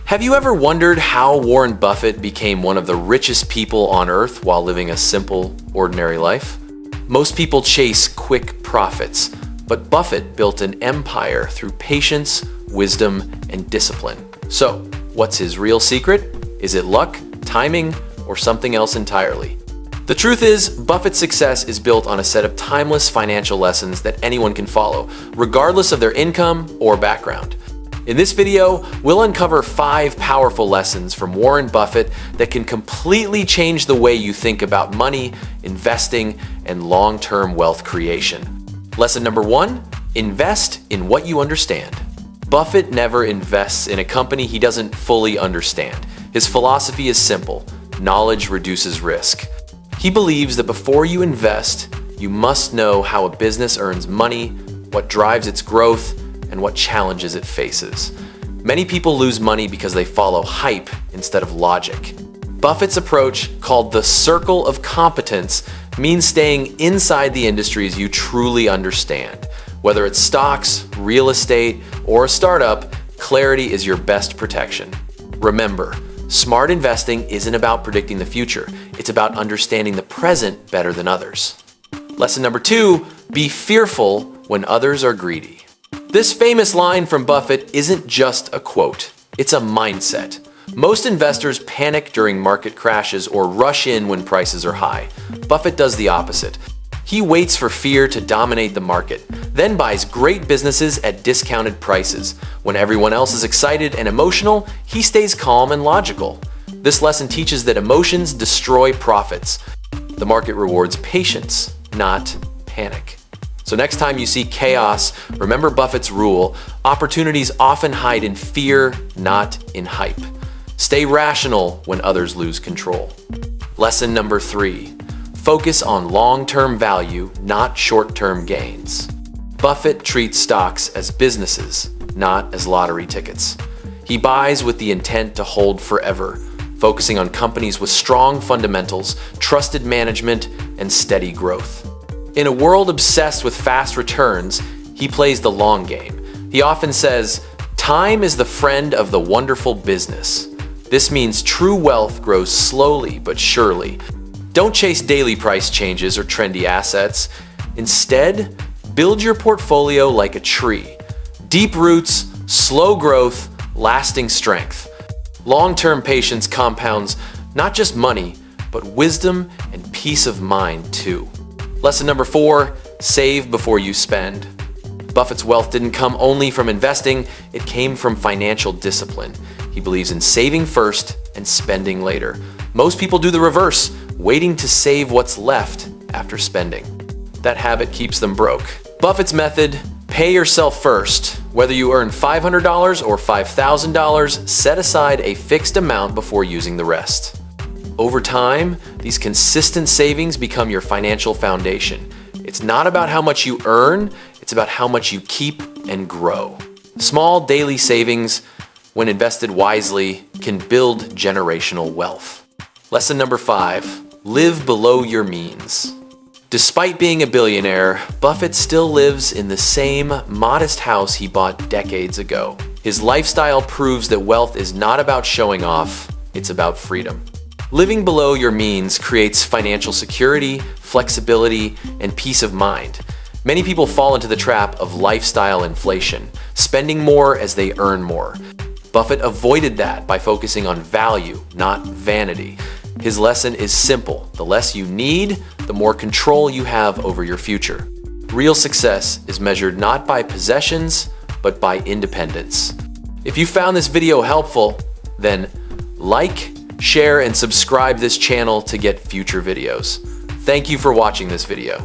Have you ever wondered how Warren Buffett became one of the richest people on earth while living a simple, ordinary life? Most people chase quick profits, but Buffett built an empire through patience, wisdom, and discipline. So, what's his real secret? Is it luck, timing, or something else entirely? The truth is, Buffett's success is built on a set of timeless financial lessons that anyone can follow, regardless of their income or background. In this video, we'll uncover 5 powerful lessons from Warren Buffett that can completely change the way you think about money, investing, and long-term wealth creation. Lesson number 1, invest in what you understand. Buffett never invests in a company he doesn't fully understand. His philosophy is simple: knowledge reduces risk. He believes that before you invest, you must know how a business earns money, what drives its growth, and what challenges it faces. Many people lose money because they follow hype instead of logic. Buffett's approach, called the circle of competence, means staying inside the industries you truly understand. Whether it's stocks, real estate, or a startup, clarity is your best protection. Remember, smart investing isn't about predicting the future. It's about understanding the present better than others. Lesson number 2, be fearful when others are greedy. This famous line from Buffett isn't just a quote, it's a mindset. Most investors panic during market crashes or rush in when prices are high. Buffett does the opposite. He waits for fear to dominate the market, then buys great businesses at discounted prices. When everyone else is excited and emotional, he stays calm and logical. This lesson teaches that emotions destroy profits. The market rewards patience, not panic. So next time you see chaos, remember Buffett's rule: opportunities often hide in fear, not in hype. Stay rational when others lose control. Lesson number 3, focus on long-term value, not short-term gains. Buffett treats stocks as businesses, not as lottery tickets. He buys with the intent to hold forever, focusing on companies with strong fundamentals, trusted management, and steady growth. In a world obsessed with fast returns, he plays the long game. He often says, "Time is the friend of the wonderful business." This means true wealth grows slowly but surely. Don't chase daily price changes or trendy assets. Instead, build your portfolio like a tree. Deep roots, slow growth, lasting strength. Long-term patience compounds not just money, but wisdom and peace of mind too. Lesson number 4, save before you spend. Buffett's wealth didn't come only from investing, it came from financial discipline. He believes in saving first and spending later. Most people do the reverse, waiting to save what's left after spending. That habit keeps them broke. Buffett's method: pay yourself first. Whether you earn $500 or $5,000, set aside a fixed amount before using the rest. Over time, these consistent savings become your financial foundation. It's not about how much you earn, it's about how much you keep and grow. Small daily savings, when invested wisely, can build generational wealth. Lesson number 5, live below your means. Despite being a billionaire, Buffett still lives in the same modest house he bought decades ago. His lifestyle proves that wealth is not about showing off, it's about freedom. Living below your means creates financial security, flexibility, and peace of mind. Many people fall into the trap of lifestyle inflation, spending more as they earn more. Buffett avoided that by focusing on value, not vanity. His lesson is simple: the less you need, the more control you have over your future. Real success is measured not by possessions, but by independence. If you found this video helpful, then like, share, and subscribe this channel to get future videos. Thank you for watching this video.